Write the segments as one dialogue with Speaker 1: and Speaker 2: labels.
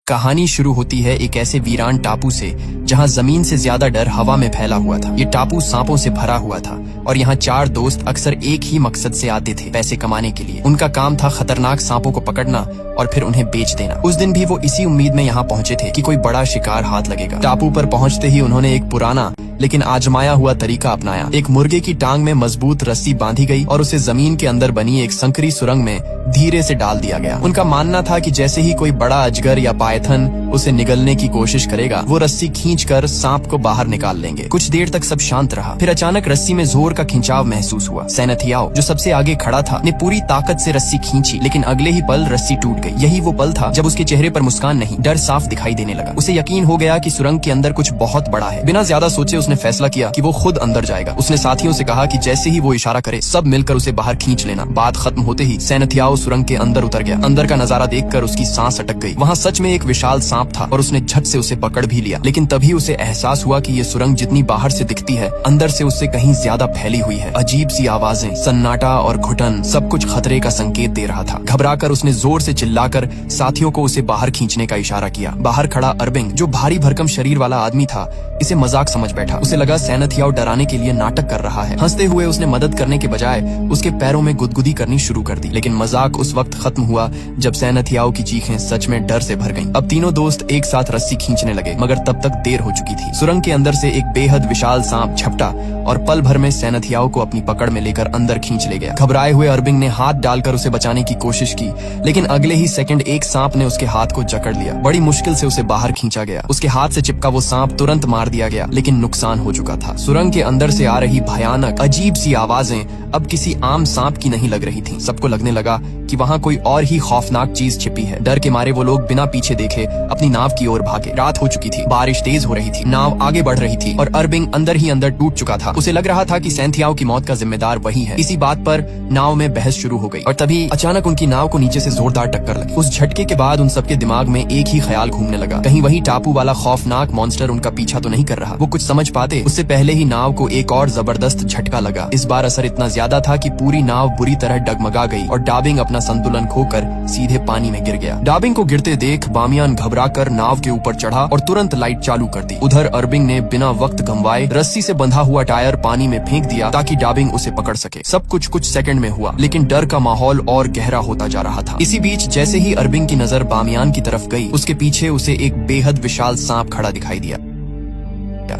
Speaker 1: कहानी शुरू होती है एक ऐसे वीरान टापू से जहां जमीन से ज्यादा डर हवा में फैला हुआ था। ये टापू सांपों से भरा हुआ था और यहाँ 4 दोस्त अक्सर एक ही मकसद से आते थे, पैसे कमाने के लिए। उनका काम था खतरनाक सांपों को पकड़ना और फिर उन्हें बेच देना। उस दिन भी वो इसी उम्मीद में यहाँ पहुंचे थे कि कोई बड़ा शिकार हाथ लगेगा। टापू पर पहुंचते ही उन्होंने एक पुराना लेकिन आजमाया हुआ तरीका अपनाया। एक मुर्गे की टांग में मजबूत रस्सी बांधी गई और उसे जमीन के अंदर बनी एक संकरी सुरंग में धीरे से डाल दिया गया। उनका मानना था कि जैसे ही कोई बड़ा अजगर या पायथन उसे निगलने की कोशिश करेगा, वो रस्सी खींचकर सांप को बाहर निकाल लेंगे। कुछ देर तक सब शांत रहा, फिर अचानक रस्सी में जोर का खिंचाव महसूस हुआ। सैनथियाओ, जो सबसे आगे खड़ा था, ने पूरी ताकत से रस्सी खींची, लेकिन अगले ही पल रस्सी टूट गई। यही वो पल था जब उसके चेहरे पर मुस्कान नहीं, डर साफ दिखाई देने लगा। उसे यकीन हो गया कि सुरंग के अंदर कुछ बहुत बड़ा है। बिना ज्यादा सोचे उसने फैसला किया कि वो खुद अंदर जाएगा। उसने साथियों से कहा कि जैसे ही वो इशारा करे, सब मिलकर उसे बाहर खींच लेना। बात खत्म होते ही सैनथियाओ सुरंग के अंदर उतर गया। अंदर का नजारा देखकर उसकी सांस अटक गई। वहाँ सच में एक विशाल सांप था और उसने झट से उसे पकड़ भी लिया। लेकिन तभी उसे एहसास हुआ कि ये सुरंग जितनी बाहर से दिखती है, अंदर से उससे कहीं ज्यादा फैली हुई है। अजीब सी आवाजें, सन्नाटा और घुटन, सब कुछ खतरे का संकेत दे रहा था। घबराकर उसने जोर से चिल्लाकर साथियों को उसे बाहर खींचने का इशारा किया। बाहर खड़ा अरबिंग, जो भारी भरकम शरीर वाला आदमी था, इसे मजाक समझ बैठा। उसे लगा सैनथियाओ डराने के लिए नाटक कर रहा है। हंसते हुए उसने मदद करने के बजाय उसके पैरों में गुदगुदी करनी शुरू कर दी। लेकिन मजाक उस वक्त खत्म हुआ जब सैनथियाओ की चीखें सच में डर से भर गईं। अब तीनों दोस्त एक साथ रस्सी खींचने लगे, मगर तब तक देर हो चुकी थी। सुरंग के अंदर से एक बेहद विशाल सांप झपटा और पल भर में सैनथियाओ को अपनी पकड़ में लेकर अंदर खींच ले गया। घबराए हुए अरबिंग ने हाथ डालकर उसे बचाने की कोशिश की, लेकिन अगले ही सेकंड एक सांप ने उसके हाथ को जकड़ लिया। बड़ी मुश्किल से उसे बाहर खींचा गया। उसके हाथ से चिपका वो सांप तुरंत मार दिया गया, लेकिन नुकसान हो चुका था। सुरंग के अंदर से आ रही भयानक अजीब सी आवाजें अब किसी आम सांप की नहीं लग रही थीं। सबको लगने लगा कि वहाँ कोई और ही खौफनाक चीज छिपी है। डर के मारे वो लोग बिना पीछे देखे अपनी नाव की ओर भागे। रात हो चुकी थी, बारिश तेज हो रही थी, नाव आगे बढ़ रही थी और अरबिंग अंदर ही अंदर टूट चुका था। उसे लग रहा था कि सैनथियाओ की मौत का जिम्मेदार वही है। इसी बात पर नाव में बहस शुरू हो गई और तभी अचानक उनकी नाव को नीचे से जोरदार टक्कर लगी। उस झटके के बाद उन सबके दिमाग में एक ही ख्याल घूमने लगा, कहीं वही टापू वाला खौफनाक मॉन्स्टर उनका पीछा तो नहीं कर रहा। वो कुछ समझ पाते उससे पहले ही नाव को एक और जबरदस्त झटका लगा। इस बार असर इतना ज्यादा था कि पूरी नाव बुरी तरह डगमगा गई और डाबिंग अपना संतुलन खोकर सीधे पानी में गिर गया। डाबिंग को गिरते देख बामियान घबराकर नाव के ऊपर चढ़ा और तुरंत लाइट चालू कर दी। उधर अरबिंग ने बिना वक्त गंवाए रस्सी से बंधा हुआ टायर पानी में फेंक दिया ताकि डाबिंग उसे पकड़ सके। सब कुछ सेकंड में हुआ, लेकिन डर का माहौल और गहरा होता जा रहा था। इसी बीच जैसे ही अरबिंग की नजर बामियान की तरफ गई, उसके पीछे उसे एक बेहद विशाल सांप खड़ा दिखाई दिया।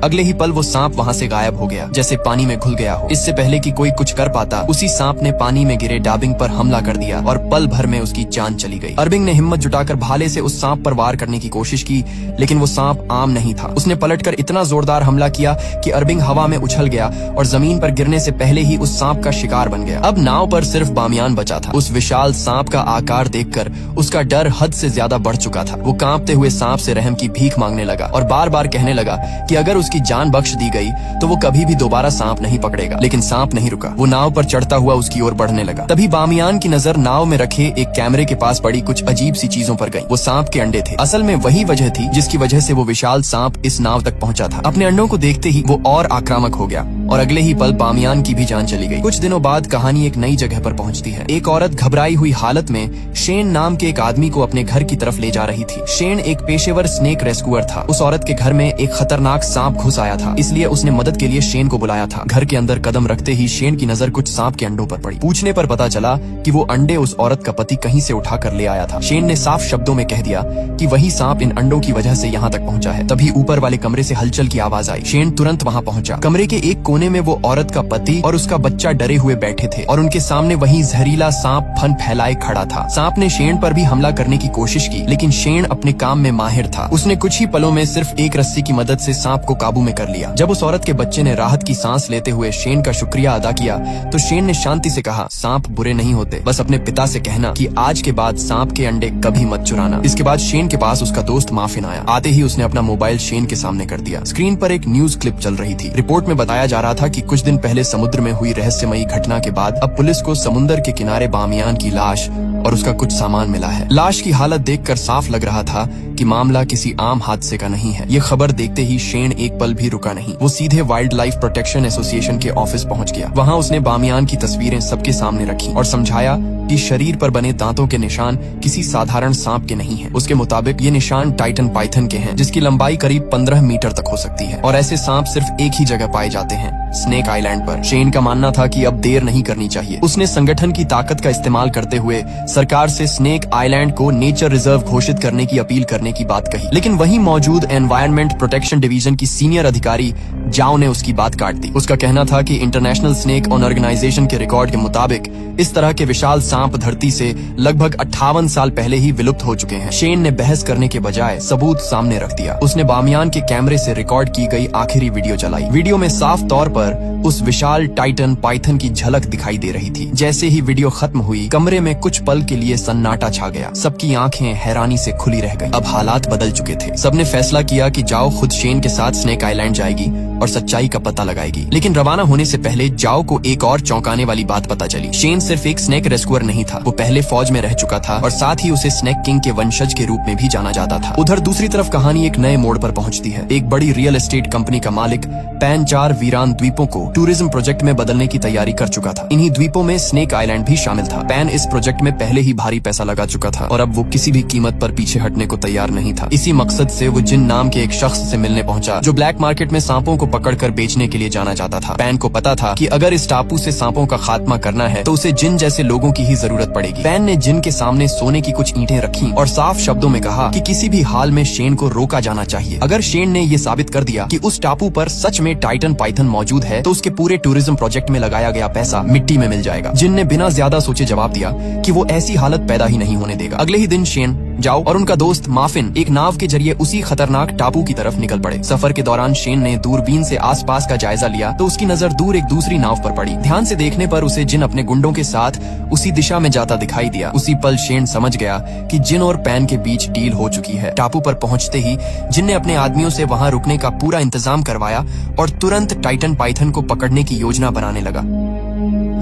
Speaker 1: अगले ही पल वो सांप वहाँ से गायब हो गया, जैसे पानी में घुल गया हो। इससे पहले कि कोई कुछ कर पाता, उसी सांप ने पानी में गिरे डाबिंग पर हमला कर दिया और पल भर में उसकी जान चली गई। अरबिंग ने हिम्मत जुटाकर भाले से उस सांप पर वार करने की कोशिश की, लेकिन वो सांप आम नहीं था। उसने पलटकर इतना जोरदार हमला किया कि अरबिंग हवा में उछल गया और जमीन पर गिरने से पहले ही उस सांप का शिकार बन गया। अब नाव पर सिर्फ बामियान बचा था। उस विशाल सांप का आकार देखकर उसका डर हद से ज्यादा बढ़ चुका था। वो कांपते हुए सांप से रहम की भीख मांगने लगा और बार बार कहने लगा कि अगर उसकी जान बख्श दी गई तो वो कभी भी दोबारा सांप नहीं पकड़ेगा। लेकिन सांप नहीं रुका, वो नाव पर चढ़ता हुआ उसकी ओर बढ़ने लगा। तभी बामियान की नजर नाव में रखे एक कैमरे के पास पड़ी कुछ अजीब सी चीजों पर गई। वो सांप के अंडे थे। असल में वही वजह थी जिसकी वजह से वो विशाल सांप इस नाव तक पहुंचा था। अपने अंडों को देखते ही वो और आक्रामक हो गया और अगले ही पल बामियान की भी जान चली गई। कुछ दिनों बाद कहानी एक नई जगह पर पहुंचती है। एक औरत घबराई हुई हालत में शेन नाम के एक आदमी को अपने घर की तरफ ले जा रही थी। शेन एक पेशेवर स्नेक रेस्क्यूअर था। उस औरत के घर में एक खतरनाक सांप घुस आया था, इसलिए उसने मदद के लिए शेन को बुलाया था। घर के अंदर कदम रखते ही शेन की नजर कुछ सांप के अंडों पर पड़ी। पूछने पर पता चला कि वो अंडे उस औरत का पति कहीं से उठा कर ले आया था। शेन ने साफ शब्दों में कह दिया कि वही सांप इन अंडों की वजह से यहाँ तक पहुँचा है। तभी ऊपर वाले कमरे से हलचल की आवाज आई। शेन तुरंत वहाँ पहुँचा। कमरे के एक कोने में वो औरत का पति और उसका बच्चा डरे हुए बैठे थे और उनके सामने वही जहरीला सांप फन फैलाए खड़ा था। सांप ने शेन पर भी हमला करने की कोशिश की, लेकिन शेन अपने काम में माहिर था। उसने कुछ ही पलों में सिर्फ एक रस्सी की मदद से सांप को काबू में कर लिया। जब उस औरत के बच्चे ने राहत की सांस लेते हुए शेन का शुक्रिया अदा किया तो शेन ने शांति से कहा, सांप बुरे नहीं होते, बस अपने पिता से कहना कि आज के बाद सांप के अंडे कभी मत चुराना। इसके बाद शेन के पास उसका दोस्त माफिन आया। आते ही उसने अपना मोबाइल शेन के सामने कर दिया। स्क्रीन पर एक न्यूज क्लिप चल रही थी। रिपोर्ट में बताया जा रहा था कि कुछ दिन पहले समुद्र में हुई रहस्यमयी घटना के बाद अब पुलिस को समुद्र के किनारे बामियान की लाश और उसका कुछ सामान मिला है। लाश की हालत देखकर साफ लग रहा था कि मामला किसी आम हादसे का नहीं है। ये खबर देखते ही शेन एक पल भी रुका नहीं। वो सीधे वाइल्ड लाइफ प्रोटेक्शन एसोसिएशन के ऑफिस पहुंच गया। वहाँ उसने बामियान की तस्वीरें सबके सामने रखी और समझाया कि शरीर पर बने दांतों के निशान किसी साधारण सांप के नहीं हैं। उसके मुताबिक ये निशान टाइटन पाइथन के हैं, जिसकी लंबाई करीब 15 मीटर तक हो सकती है और ऐसे सांप सिर्फ एक ही जगह पाए जाते हैं, स्नेक आइलैंड पर। शेन का मानना था कि अब देर नहीं करनी चाहिए। उसने संगठन की ताकत का इस्तेमाल करते हुए सरकार से स्नेक आइलैंड को नेचर रिजर्व घोषित करने की अपील करने की बात कही, लेकिन वहीं मौजूद एनवायरनमेंट प्रोटेक्शन डिवीजन की सीनियर अधिकारी जाओ ने उसकी बात काट दी। उसका कहना था कि इंटरनेशनल स्नेक ऑर्गेनाइजेशन के रिकॉर्ड के मुताबिक इस तरह के विशाल सांप धरती से लगभग 58 साल पहले ही विलुप्त हो चुके हैं। शेन ने बहस करने के बजाय सबूत सामने रख दिया। उसने बामियान के कैमरे से रिकॉर्ड की गई आखिरी वीडियो चलाई। वीडियो में साफ तौर पर उस विशाल टाइटन पाइथन की झलक दिखाई दे रही थी। जैसे ही वीडियो खत्म हुई, कमरे में कुछ पल के लिए सन्नाटा छा गया। सबकी आंखें हैरानी से खुली रह गई। अब हालात बदल चुके थे। सबने फैसला किया कि जाओ खुद शेन के साथ स्नेक आइलैंड जाएगी और सच्चाई का पता लगाएगी। लेकिन रवाना होने से पहले जाओ को एक और चौंकाने वाली बात पता चली। शेन सिर्फ एक स्नेक रेस्क्यूअर नहीं था, वो पहले फौज में रह चुका था और साथ ही उसे स्नेक किंग के वंशज के रूप में भी जाना जाता था। उधर दूसरी तरफ कहानी एक नए मोड़ पर पहुंचती है। एक बड़ी रियल एस्टेट कंपनी का मालिक पैन 4 वीरान द्वीपों को टूरिज्म प्रोजेक्ट में बदलने की तैयारी कर चुका था। इन्हीं द्वीपों में स्नेक आइलैंड भी शामिल था। पैन इस प्रोजेक्ट में पहले ही भारी पैसा लगा चुका था और अब वो किसी भी कीमत पर पीछे हटने को तैयार नहीं था। इसी मकसद से वो जिन नाम के एक शख्स से मिलने पहुंचा, जो ब्लैक मार्केट में सांपों को पकड़कर बेचने के लिए जाना जाता था। पैन को पता था कि अगर इस टापू से सांपों का खात्मा करना है तो उसे जिन जैसे लोगों की ही जरूरत पड़ेगी। पैन ने जिन के सामने सोने की कुछ ईंटें रखी और साफ शब्दों में कहा कि किसी भी हाल में शेन को रोका जाना चाहिए। अगर शेन ने ये साबित कर दिया कि उस टापू पर सच में टाइटन पाइथन मौजूद है तो उसके पूरे टूरिज्म प्रोजेक्ट में लगाया गया पैसा मिट्टी में मिल जाएगा। जिन ने बिना ज्यादा सोचे जवाब दिया कि वो ऐसी हालत पैदा ही नहीं होने देगा। अगले ही दिन शेन, जाओ और उनका दोस्त माफिन एक नाव के जरिए उसी खतरनाक टापू की तरफ निकल पड़े। सफर के दौरान शेन ने दूरबीन से आसपास का जायजा लिया तो उसकी नजर दूर एक दूसरी नाव पर पड़ी। ध्यान से देखने पर उसे जिन अपने गुंडों के साथ उसी दिशा में जाता दिखाई दिया। उसी पल शेन समझ गया कि जिन और पैन के बीच डील हो चुकी है। टापू पर पहुंचते ही जिन ने अपने आदमियों से वहां रुकने का पूरा इंतजाम करवाया और तुरंत टाइटन पाइथन को पकड़ने की योजना बनाने लगा।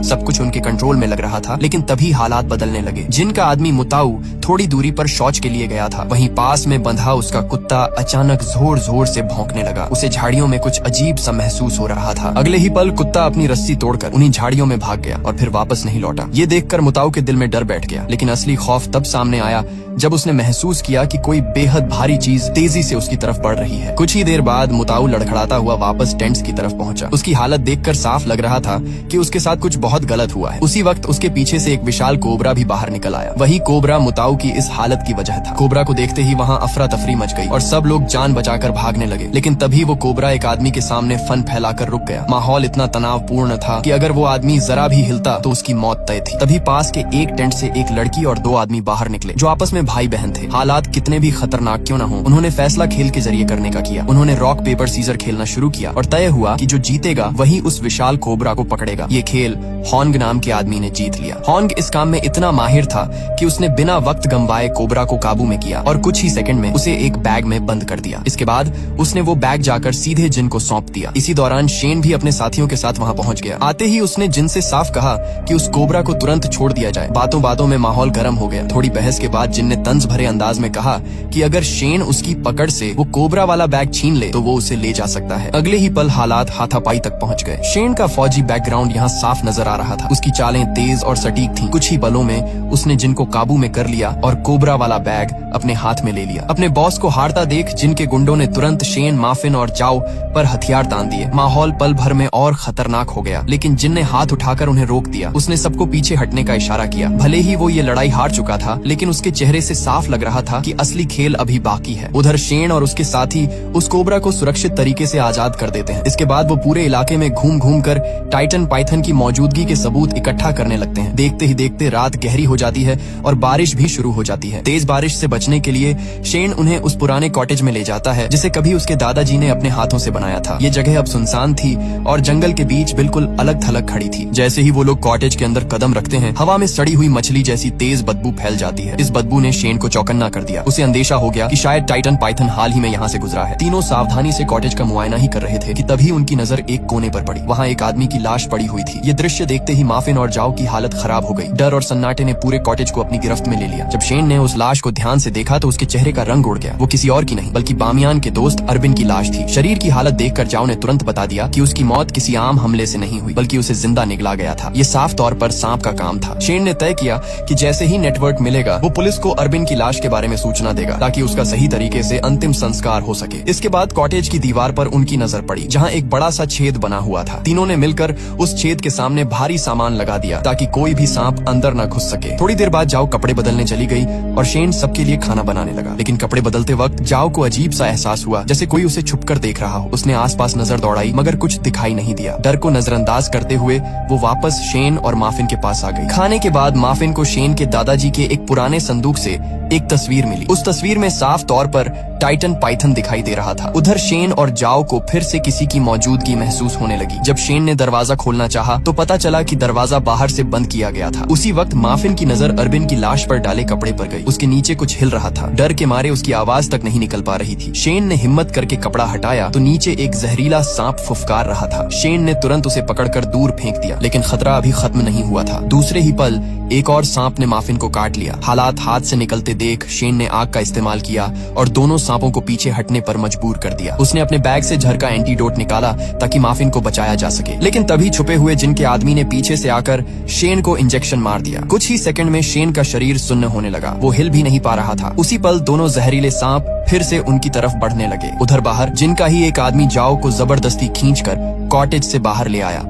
Speaker 1: सब कुछ उनके कंट्रोल में लग रहा था, लेकिन तभी हालात बदलने लगे। जिनका आदमी मुताऊ थोड़ी दूरी पर शौच के लिए गया था, वहीं पास में बंधा उसका कुत्ता अचानक जोर जोर से भौंकने लगा। उसे झाड़ियों में कुछ अजीब सा महसूस हो रहा था। अगले ही पल कुत्ता अपनी रस्सी तोड़कर उन्हीं झाड़ियों में भाग गया और फिर वापस नहीं लौटा। ये देखकर मुताऊ के दिल में डर बैठ गया, लेकिन असली खौफ तब सामने आया जब उसने महसूस किया कि कोई बेहद भारी चीज तेजी से उसकी तरफ बढ़ रही है। कुछ ही देर बाद मुताऊ लड़खड़ाता हुआ वापस टेंट्स की तरफ पहुंचा। उसकी हालत देखकर साफ लग रहा था कि उसके साथ कुछ बहुत गलत हुआ है। उसी वक्त उसके पीछे से एक विशाल कोबरा भी बाहर निकल आया। वही कोबरा मुताऊ की इस हालत की वजह था। कोबरा को देखते ही वहाँ अफरा तफरी मच गई और सब लोग जान बचाकर भागने लगे, लेकिन तभी वो कोबरा एक आदमी के सामने फन फैलाकर रुक गया। माहौल इतना तनावपूर्ण था कि अगर वो आदमी जरा भी हिलता तो उसकी मौत तय थी। तभी पास के एक टेंट से एक लड़की और 2 आदमी बाहर निकले जो आपस में भाई बहन थे। हालात कितने भी खतरनाक क्यों न हो, उन्होंने फैसला खेल के जरिए करने का किया। उन्होंने रॉक पेपर सीजर खेलना शुरू किया और तय हुआ कि जो जीतेगा वही उस विशाल कोबरा को पकड़ेगा। ये खेल हॉन्ग नाम के आदमी ने जीत लिया। हॉन्ग इस काम में इतना माहिर था कि उसने बिना वक्त गंवाए कोबरा को काबू में किया और कुछ ही सेकंड में उसे एक बैग में बंद कर दिया। इसके बाद उसने वो बैग जाकर सीधे जिन को सौंप दिया। इसी दौरान शेन भी अपने साथियों के साथ वहाँ पहुँच गया। आते ही उसने जिन से साफ कहा कि उस कोबरा को तुरंत छोड़ दिया जाए। बातों बातों में माहौल गर्म हो गया। थोड़ी बहस के बाद जिन ने तंज भरे अंदाज में कहा कि अगर शेन उसकी पकड़ से वो कोबरा वाला बैग छीन ले तो वो उसे ले जा सकता है। अगले ही पल हालात हाथापाई तक पहुँच गए। शेन का फौजी बैकग्राउंड यहाँ साफ नजर आ रहा था। उसकी चालें तेज और सटीक थीं। कुछ ही पलों में उसने जिन को काबू में कर लिया और कोबरा वाला बैग अपने हाथ में ले लिया। अपने बॉस को हारता देख जिन के गुंडों ने तुरंत शेन, माफिन और जाओ पर हथियार तान दिए। माहौल पल भर में और खतरनाक हो गया, लेकिन जिन ने हाथ उठाकर उन्हें रोक दिया। उसने सबको पीछे हटने का इशारा किया। भले ही वो ये लड़ाई हार चुका था, लेकिन उसके चेहरे से साफ लग रहा था कि असली खेल अभी बाकी है। उधर शेन और उसके साथी उस कोबरा को सुरक्षित तरीके से आजाद कर देते हैं। इसके बाद वो पूरे इलाके में घूम घूम कर टाइटन पाइथन की मौजूदगी के सबूत इकट्ठा करने लगते हैं। देखते ही देखते रात गहरी हो जाती है और बारिश भी शुरू हो जाती है। तेज बारिश से बचने के लिए शेन उन्हें उस पुराने कॉटेज में ले जाता है जिसे कभी उसके दादाजी ने अपने हाथों से बनाया था। ये जगह अब सुनसान थी और जंगल के बीच बिल्कुल अलग थलग खड़ी थी। जैसे ही वो लोग कॉटेज के अंदर कदम रखते हैं, हवा में सड़ी हुई मछली जैसी तेज बदबू फैल जाती है। इस बदबू ने शेन को चौकन्ना कर दिया। उसे अंदेशा हो गया कि शायद टाइटन पाइथन हाल ही में यहाँ से गुजरा है। तीनों सावधानी से कॉटेज का मुआयना ही कर रहे थे कि तभी उनकी नजर एक कोने पर पड़ी। वहाँ एक आदमी की लाश पड़ी हुई थी। ये दृश्य देखते ही माफिन और जाओ की हालत खराब हो गई। डर और सन्नाटे ने पूरे कॉटेज को अपनी गिरफ्त में ले लिया। जब शेन ने उस लाश को ध्यान से देखा तो उसके चेहरे का रंग उड़ गया। वो किसी और की नहीं बल्कि बामियान के दोस्त अरबिन की लाश थी। शरीर की हालत देखकर जाओ ने तुरंत बता दिया कि उसकी मौत किसी आम हमले से नहीं हुई बल्कि उसे जिंदा निगला गया था। ये साफ तौर पर सांप का काम था। शेन ने तय किया कि जैसे ही नेटवर्क मिलेगा वो पुलिस को अरबिन की लाश के बारे में सूचना देगा ताकि उसका सही तरीके से अंतिम संस्कार हो सके। इसके बाद कॉटेज की दीवार पर उनकी नजर पड़ी जहाँ एक बड़ा सा छेद बना हुआ था। तीनों ने मिलकर उस छेद के सामने भारी सामान लगा दिया ताकि कोई भी सांप अंदर न घुस सके। थोड़ी देर बाद जाओ कपड़े बदलने चली गई और शेन सबके लिए खाना बनाने लगा। लेकिन कपड़े बदलते वक्त जाओ को अजीब सा एहसास हुआ जैसे कोई उसे छुपकर देख रहा हो। उसने आसपास नजर दौड़ाई मगर कुछ दिखाई नहीं दिया। डर को नजरअंदाज करते हुए वो वापस शेन और माफिन के पास आ गई। खाने के बाद माफिन को शेन के दादाजी के एक पुराने संदूक से एक तस्वीर मिली। उस तस्वीर में साफ तौर पर टाइटन पाइथन दिखाई दे रहा था। उधर शेन और जाओ को फिर से किसी की मौजूदगी महसूस होने लगी। जब शेन ने दरवाजा खोलना चाहा तो पता चला कि दरवाजा बाहर से बंद किया गया था। उसी वक्त माफिन की नजर अरबिन की लाश पर डाले कपड़े पर गई। उसके नीचे कुछ हिल रहा था। डर के मारे उसकी आवाज तक नहीं निकल पा रही थी। शेन ने हिम्मत करके कपड़ा हटाया तो नीचे एक जहरीला सांप फुफकार रहा था। शेन ने तुरंत उसे पकड़कर दूर फेंक दिया लेकिन खतरा अभी खत्म नहीं हुआ था। दूसरे ही पल एक और सांप ने माफिन को काट लिया। हालात हाथ से निकलते देख शेन ने आग का इस्तेमाल किया और दोनों सांपों को पीछे हटने पर मजबूर कर दिया। उसने अपने बैग से जहर का एंटीडोट निकाला ताकि माफिन को बचाया जा सके। लेकिन तभी छुपे हुए जिन के आदमी ने पीछे से आकर शेन को इंजेक्शन मार दिया। कुछ ही सेकंड में शेन का शरीर सुन्न होने लगा। वो हिल भी नहीं पा रहा था। उसी पल दोनों जहरीले सांप फिर से उनकी तरफ बढ़ने लगे। उधर बाहर जिनका ही एक आदमी जाओ को जबरदस्ती खींचकर कॉटेज से बाहर ले आया।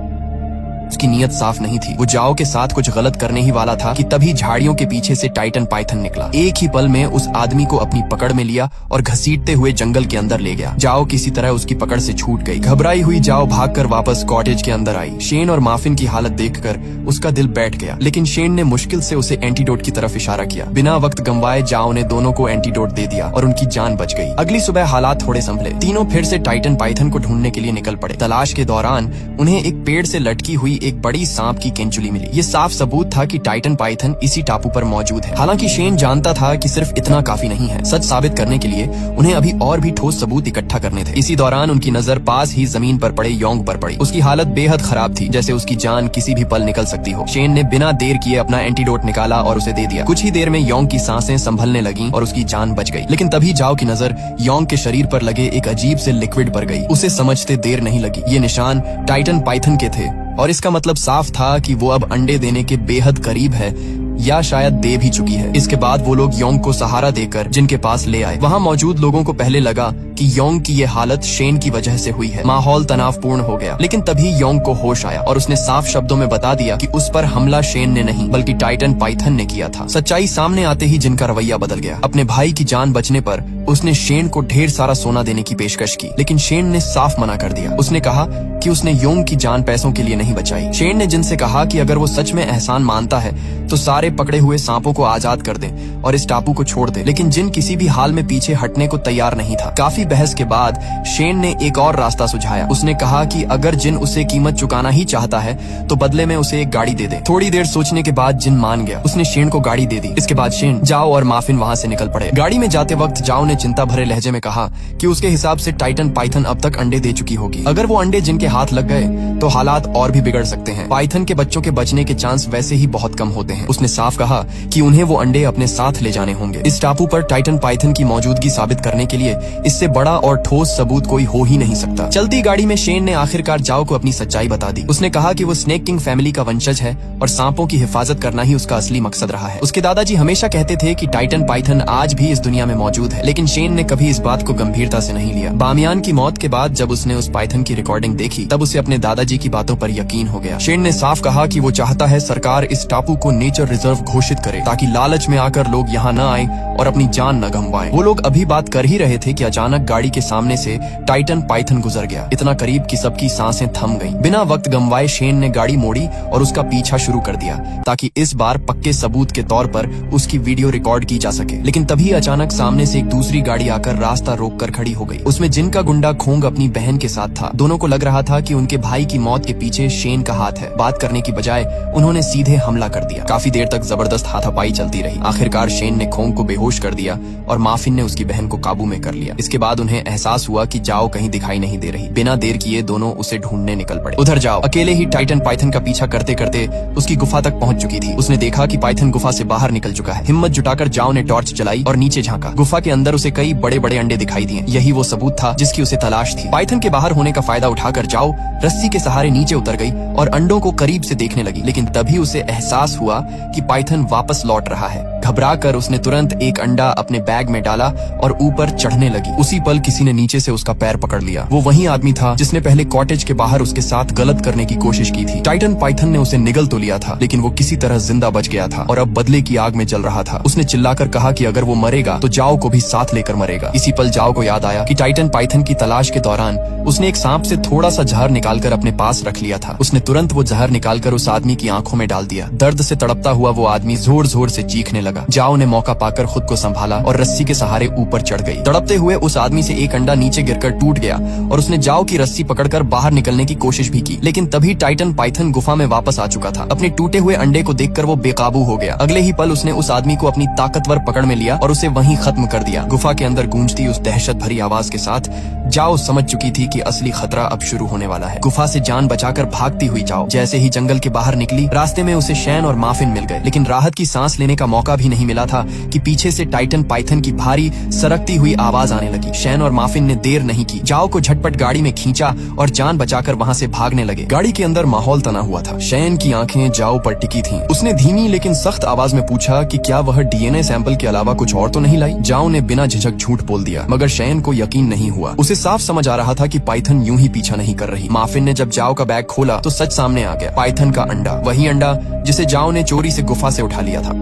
Speaker 1: उसकी नीयत साफ नहीं थी। वो जाओ के साथ कुछ गलत करने ही वाला था कि तभी झाड़ियों के पीछे से टाइटन पाइथन निकला। एक ही पल में उस आदमी को अपनी पकड़ में लिया और घसीटते हुए जंगल के अंदर ले गया। जाओ किसी तरह उसकी पकड़ से छूट गई। घबराई हुई जाओ भागकर वापस कॉटेज के अंदर आई। शेन और माफिन की हालत देखकर उसका दिल बैठ गया लेकिन शेन ने मुश्किल से उसे एंटीडोट की तरफ इशारा किया। बिना वक्त गंवाए जाओ ने दोनों को एंटीडोट दे दिया और उनकी जान बच गई। अगली सुबह हालात थोड़े संभले। तीनों फिर से टाइटन पाइथन को ढूंढने के लिए निकल पड़े। तलाश के दौरान उन्हें एक पेड़ से लटकी हुई एक बड़ी सांप की केंचुली मिली। ये साफ सबूत था कि टाइटन पाइथन इसी टापू पर मौजूद है। हालांकि शेन जानता था कि सिर्फ इतना काफी नहीं है। सच साबित करने के लिए उन्हें अभी और भी ठोस सबूत इकट्ठा करने थे। इसी दौरान उनकी नजर पास ही जमीन पर पड़े योंग पर पड़ी। उसकी हालत बेहद खराब थी जैसे उसकी जान किसी भी पल निकल सकती हो। शेन ने बिना देर किए अपना एंटीडोट निकाला और उसे दे दिया। कुछ ही देर में योंग की सांसें संभलने लगीं और उसकी जान बच गई। लेकिन तभी जाओ की नजर योंग के शरीर पर लगे एक अजीब से लिक्विड पर गई। उसे समझते देर नहीं लगी। ये निशान टाइटन पाइथन के थे और इसका मतलब साफ था कि वो अब अंडे देने के बेहद करीब है या शायद दे भी चुकी है। इसके बाद वो लोग योंग को सहारा देकर जिनके पास ले आए। वहाँ मौजूद लोगों को पहले लगा कि योंग की ये हालत शेन की वजह से हुई है। माहौल तनावपूर्ण हो गया लेकिन तभी योंग को होश आया और उसने साफ शब्दों में बता दिया कि उस पर हमला शेन ने नहीं बल्कि टाइटन पाइथन ने किया था। सच्चाई सामने आते ही जिनका रवैया बदल गया। अपने भाई की जान बचने पर उसने शेन को ढेर सारा सोना देने की पेशकश की लेकिन शेन ने साफ मना कर दिया। उसने कहा कि उसने योंग की जान पैसों के लिए नहीं बचाई। शेन ने जिनसे कहा कि अगर वो सच में एहसान मानता है तो सारे पकड़े हुए सांपों को आजाद कर दे और इस टापू को छोड़ दे। लेकिन जिन किसी भी हाल में पीछे हटने को तैयार नहीं था। काफी बहस के बाद शेन ने एक और रास्ता सुझाया। उसने कहा कि अगर जिन उसे कीमत चुकाना ही चाहता है तो बदले में उसे एक गाड़ी दे दे। थोड़ी देर सोचने के बाद जिन मान गया। उसने शेन को गाड़ी दे दी। इसके बाद शेन, जाओ और माफिन वहाँ से निकल पड़े। गाड़ी में जाते वक्त जाओ ने चिंता भरे लहजे में कहा कि उसके हिसाब से टाइटन पाइथन अब तक अंडे दे चुकी होगी। अगर वो अंडे जिनके हाथ लग गए तो हालात और भी बिगड़ सकते हैं। पाइथन के बच्चों के बचने के चांस वैसे ही बहुत कम होते हैं। उसने साफ कहा कि उन्हें वो अंडे अपने साथ ले जाने होंगे। इस टापू पर टाइटन पाइथन की मौजूदगी साबित करने के लिए इससे बड़ा और ठोस सबूत कोई हो ही नहीं सकता। चलती गाड़ी में शेन ने आखिरकार जाओ को अपनी सच्चाई बता दी। उसने कहा कि वो स्नेक किंग फैमिली का वंशज है और सांपों की हिफाजत करना ही उसका असली मकसद रहा है। उसके दादाजी हमेशा कहते थे कि टाइटन पाइथन आज भी इस दुनिया में मौजूद है लेकिन शेन ने कभी इस बात को गंभीरता से नहीं लिया। बामियान की मौत के बाद जब उसने उस पाइथन की रिकॉर्डिंग देखी तब उसे अपने दादाजी की बातों पर यकीन हो गया। शेन ने साफ कहा कि वो चाहता है सरकार इस टापू को नेचर रिजर्व घोषित करे ताकि लालच में आकर लोग यहाँ न आए और अपनी जान न गंवाएं। वो लोग अभी बात कर ही रहे थे कि अचानक गाड़ी के सामने से टाइटन पाइथन गुजर गया। इतना करीब कि सबकी सांसें थम गईं। बिना वक्त गंवाए शेन ने गाड़ी मोड़ी और उसका पीछा शुरू कर दिया ताकि इस बार पक्के सबूत के तौर पर उसकी वीडियो रिकॉर्ड की जा सके। लेकिन तभी अचानक सामने से एक दूसरी गाड़ी आकर रास्ता रोककर खड़ी हो गई। उसमें जिनका गुंडा खोंग अपनी बहन के साथ था। दोनों को लग रहा था कि उनके भाई की मौत के पीछे शेन का हाथ है। बात करने की बजाय उन्होंने सीधे हमला कर दिया। काफी देर तक जबरदस्त हाथापाई चलती रही। आखिरकार शेन ने खोंग को बेहोश कर दिया और माफिन ने उसकी बहन को काबू में कर लिया। इसके बाद बाद उन्हें एहसास हुआ कि जाओ कहीं दिखाई नहीं दे रही। बिना देर किए दोनों उसे ढूंढने निकल पड़े। उधर जाओ अकेले ही टाइटन पाइथन का पीछा करते करते उसकी गुफा तक पहुंच चुकी थी। उसने देखा कि पाइथन गुफा से बाहर निकल चुका है। हिम्मत जुटाकर जाओ ने टॉर्च जलाई और नीचे झांका। गुफा के अंदर उसे कई बड़े बड़े अंडे दिखाई दिए। यही वो सबूत था जिसकी उसे तलाश थी। पाइथन के बाहर होने का फायदा उठाकर जाओ रस्सी के सहारे नीचे उतर गई और अंडों को करीब से देखने लगी। लेकिन तभी उसे एहसास हुआ कि पाइथन वापस लौट रहा है। घबराकर उसने तुरंत एक अंडा अपने बैग में डाला और ऊपर चढ़ने लगी। उसी पल किसी ने नीचे से उसका पैर पकड़ लिया। वो वही आदमी था जिसने पहले कॉटेज के बाहर उसके साथ गलत करने की कोशिश की थी। टाइटन पाइथन ने उसे निगल तो लिया था, लेकिन वो किसी तरह जिंदा बच गया था और अब बदले की आग में जल रहा था। उसने चिल्लाकर कहा कि अगर वो मरेगा तो जाओ को भी साथ लेकर मरेगा। इसी पल जाओ को याद आया कि टाइटन पाइथन की तलाश के दौरान उसने एक सांप से थोड़ा सा जहर निकालकर अपने पास रख लिया था। उसने तुरंत वो जहर निकालकर उस आदमी की आंखों में डाल दिया। दर्द से तड़पता हुआ वो आदमी जोर जोर से चीखने लगा। जाओ ने मौका पाकर खुद को संभाला और रस्सी के सहारे ऊपर चढ़ गई। तड़पते हुए उस आदमी से एक अंडा नीचे गिरकर टूट गया और उसने जाओ की रस्सी पकड़कर बाहर निकलने की कोशिश भी की। लेकिन तभी टाइटन पाइथन गुफा में वापस आ चुका था। अपने टूटे हुए अंडे को देखकर वो बेकाबू हो गया। अगले ही पल उसने उस आदमी को अपनी ताकतवर पकड़ में लिया और उसे वहीं खत्म कर दिया। गुफा के अंदर गूंजती उस दहशत भरी आवाज के साथ जाओ समझ चुकी थी कि असली खतरा अब शुरू होने वाला है। गुफा से जान बचाकर भागती हुई जाओ जैसे ही जंगल के बाहर निकली, रास्ते में उसे शैन और माफिन मिल गए। लेकिन राहत की सांस लेने का मौका भी नहीं मिला था कि पीछे से टाइटन पाइथन की भारी सरकती हुई आवाज आने लगी। शैन और माफिन ने देर नहीं की, जाओ को झटपट गाड़ी में खींचा और जान बचाकर वहां से भागने लगे। गाड़ी के अंदर माहौल तना हुआ था। शैन की आंखें जाओ पर टिकी थीं। उसने धीमी लेकिन सख्त आवाज में पूछा कि क्या वह डीएनए सैंपल के अलावा कुछ और तो नहीं लाई। जाओ ने बिना झिझक झूठ बोल दिया, मगर शैन को यकीन नहीं हुआ। उसे साफ समझ आ रहा था कि पाइथन यूं ही पीछा नहीं कर रही। माफिन ने जब जाओ का बैग खोला तो सच सामने आ गया। पाइथन का अंडा, वही अंडा जिसे जाओ ने चोरी से गुफा से उठा लिया था।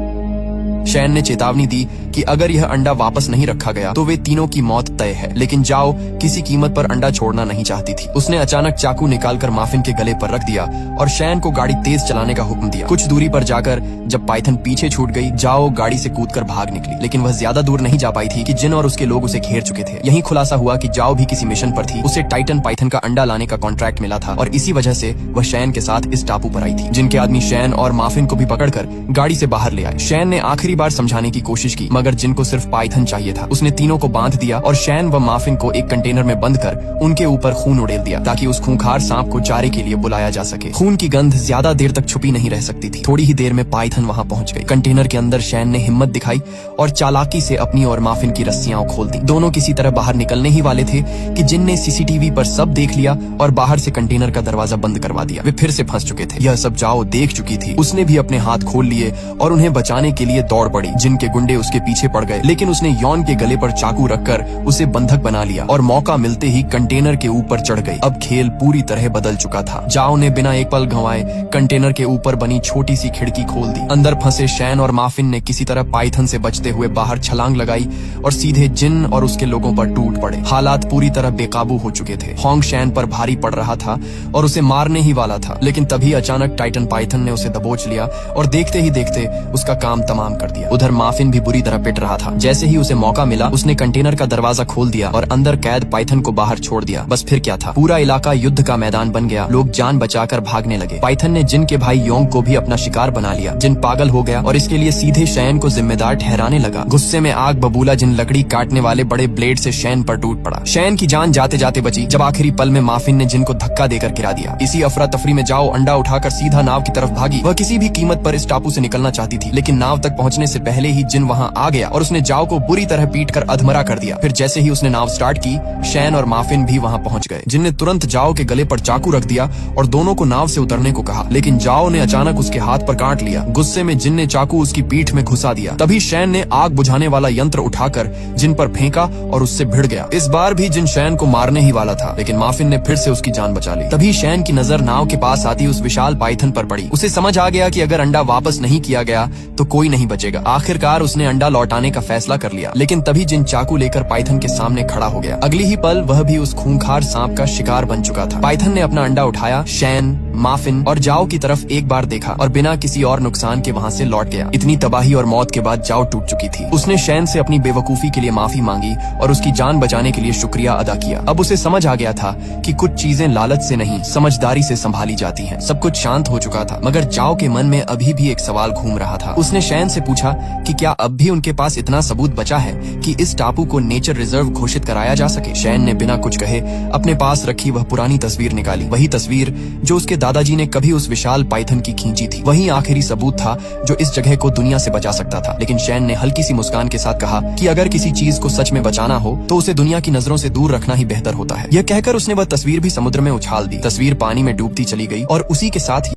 Speaker 1: शैन ने चेतावनी दी कि अगर यह अंडा वापस नहीं रखा गया तो वे तीनों की मौत तय है। लेकिन जाओ किसी कीमत पर अंडा छोड़ना नहीं चाहती थी। उसने अचानक चाकू निकालकर माफिन के गले पर रख दिया और शैन को गाड़ी तेज चलाने का हुक्म दिया। कुछ दूरी पर जाकर जब पाइथन पीछे छूट गई, जाओ गाड़ी से कूदकर भाग निकली। लेकिन वह ज्यादा दूर नहीं जा पाई थी कि जिन और उसके लोग उसे घेर चुके थे। यही खुलासा हुआ कि जाओ भी किसी मिशन पर थी। उसे टाइटन पाइथन का अंडा लाने का कॉन्ट्रैक्ट मिला था और इसी वजह से वह शैन के साथ इस टापू पर आई थी। जिनके आदमी शैन और माफिन को भी पकड़कर गाड़ी से बाहर ले आए। शैन ने आखिरी बार समझाने की कोशिश की, मगर जिनको सिर्फ पाइथन चाहिए था। उसने तीनों को बांध दिया और शैन व माफिन को एक कंटेनर में बंद कर उनके ऊपर खून उड़ेल दिया ताकि उस खूंखार सांप को चारे के लिए बुलाया जा सके। खून की गंध ज्यादा देर तक छुपी नहीं रह सकती थी। थोड़ी ही देर में पाइथन वहां पहुंच गई। कंटेनर के अंदर शैन ने हिम्मत दिखाई और चालाकी से अपनी और माफिन की रस्सियां खोल दी। दोनों किसी तरह बाहर निकलने ही वाले थे कि जिन ने सीसीटीवी पर सब देख लिया और बाहर से कंटेनर का दरवाजा बंद करवा दिया। वे फिर से फंस चुके थे। यह सब जाओ देख चुकी थी। उसने भी अपने हाथ खोल लिए और उन्हें बचाने के लिए दौड़ पड़ी। जिनके गुंडे उसके पीछे पड़ गए, लेकिन उसने यौन के गले पर चाकू रखकर उसे बंधक बना लिया और मौका मिलते ही कंटेनर के ऊपर चढ़ गई। अब खेल पूरी तरह बदल चुका था। जाओ ने बिना एक पल गंवाए कंटेनर के ऊपर बनी छोटी सी खिड़की खोल दी। अंदर फंसे शैन और माफिन ने किसी तरह पाइथन से बचते हुए बाहर छलांग लगाई और सीधे जिन और उसके लोगों पर टूट पड़े। हालात पूरी तरह बेकाबू हो चुके थे। होंग शैन पर भारी पड़ रहा था और उसे मारने ही वाला था। लेकिन तभी अचानक टाइटन पाइथन ने उसे दबोच लिया और देखते ही देखते उसका काम तमाम कर दिया। उधर माफिन भी बुरी तरह पिट रहा था। जैसे ही उसे मौका मिला उसने कंटेनर का दरवाजा खोल दिया और अंदर कैद पाइथन को बाहर छोड़ दिया। बस फिर क्या था, पूरा इलाका युद्ध का मैदान बन गया। लोग जान बचाकर भागने लगे। पाइथन ने जिन के भाई योंग को भी अपना शिकार बना लिया। जिन पागल हो गया और इसके लिए सीधे शैन को जिम्मेदार ठहराने लगा। गुस्से में आग बबूला जिन लकड़ी काटने वाले बड़े ब्लेड से शैन पर टूट पड़ा। शैन की जान जाते जाते बची जब आखिरी पल में माफिन ने जिन को धक्का देकर गिरा दिया। इसी अफरा तफरी में जाओ अंडा उठाकर सीधा नाव की तरफ भागी। वह किसी भी कीमत पर इस टापू से निकलना चाहती थी, लेकिन नाव तक पहुंचने से पहले ही जिन वहां आ गया और उसने जाओ को बुरी तरह पीट कर अधमरा कर दिया। फिर जैसे ही उसने नाव स्टार्ट की, शैन और माफिन भी वहां पहुंच गए। जिन ने तुरंत जाओ के गले पर चाकू रख दिया और दोनों को नाव से उतरने को कहा, लेकिन जाओ ने अचानक उसके हाथ पर काट लिया। गुस्से में जिन ने चाकू उसकी पीठ में घुसा दिया। तभी शैन ने आग बुझाने वाला यंत्र उठाकर जिन पर फेंका और उससे भिड़ गया। इस बार भी जिन शैन को मारने ही वाला था, लेकिन माफिन ने फिर से उसकी जान बचा ली। तभी शैन की नजर नाव के पास आती उस विशाल पाइथन पर पड़ी। उसे समझ आ गया कि अगर अंडा वापस नहीं किया गया तो कोई नहीं बचेगा। आखिरकार उसने अंडा लौटाने का फैसला कर लिया। लेकिन तभी जिन चाकू लेकर पाइथन के सामने खड़ा हो गया। अगली ही पल वह भी उस खूंखार सांप का शिकार बन चुका था। पाइथन ने अपना अंडा उठाया, शैन, माफिन और जाओ की तरफ एक बार देखा और बिना किसी और नुकसान के वहां से लौट गया। इतनी तबाही और मौत के बाद जाओ टूट चुकी थी। उसने शैन से अपनी बेवकूफी के लिए माफी मांगी और उसकी जान बचाने के लिए शुक्रिया अदा किया। अब उसे समझ आ गया था कि कुछ चीजें लालच से नहीं, समझदारी से संभाली जाती हैं। सब कुछ शांत हो चुका था, मगर जाओ के मन में अभी भी एक सवाल घूम रहा था। उसने शैन से पूछा कि क्या अब भी उनके उनके पास इतना सबूत बचा है कि इस टापू को नेचर रिजर्व घोषित कराया जा सके। शैन ने बिना कुछ कहे अपने पास रखी वह पुरानी तस्वीर निकाली, वही तस्वीर जो उसके दादाजी ने कभी उस विशाल पाइथन की खींची थी। वही आखिरी सबूत था जो इस जगह को दुनिया से बचा सकता था। लेकिन शैन ने हल्की सी मुस्कान के साथ कहा कि अगर किसी चीज को सच में बचाना हो तो उसे दुनिया की नजरों से दूर रखना ही बेहतर होता है। यह कहकर उसने वह तस्वीर भी समुद्र में उछाल दी। तस्वीर पानी में डूबती चली गई और उसी के साथ